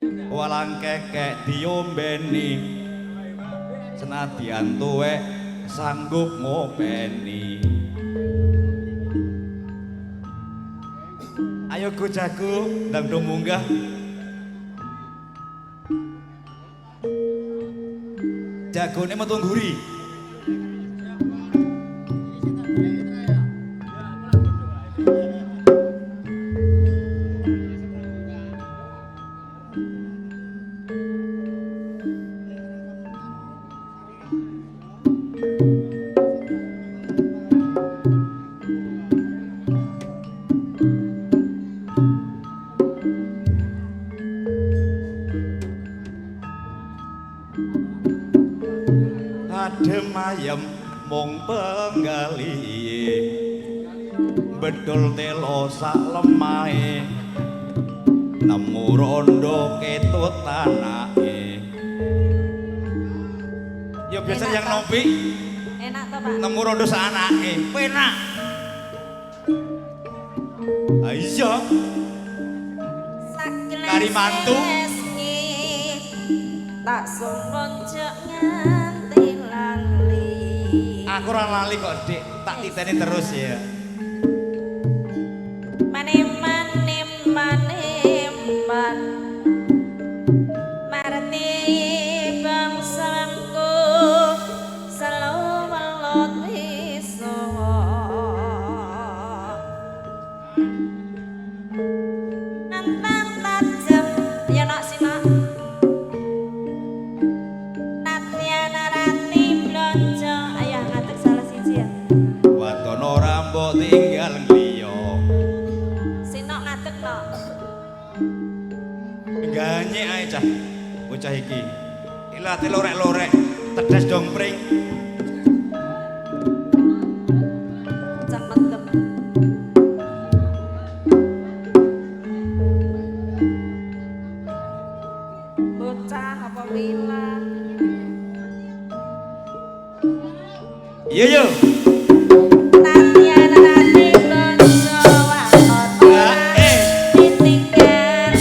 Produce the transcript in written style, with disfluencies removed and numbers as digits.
walang kekek diombeni senadyan tuwek sanggup ngopeni. Ayo go jago ndang munggah. Jagone metu ngguri. Adem ayem mung penggali bedol telo sak lemahe nemu rondo ketut tanake. Ya biasa yang nompi enak toh Pak nemu rondo sak anake penak. Ha iya kari mantu tak sumbon jek nganti lali. Aku ora lali kok Dik, tak titeni terus ya. Manem-manem manem-man marti bangsaku selalu melot iso. Nantang tajem ya nak simak Natiana rati blonjo ayah ngatek salah siji ya Watono rambok tinggal ngliya. Sinok ngatek no Ganyek ae cah bocah iki. Ilate lorek-lorek, tedes dongpring. cak mantep bocah apa wila Iya yo. Natiana rati blonjo wakot ora ditinggal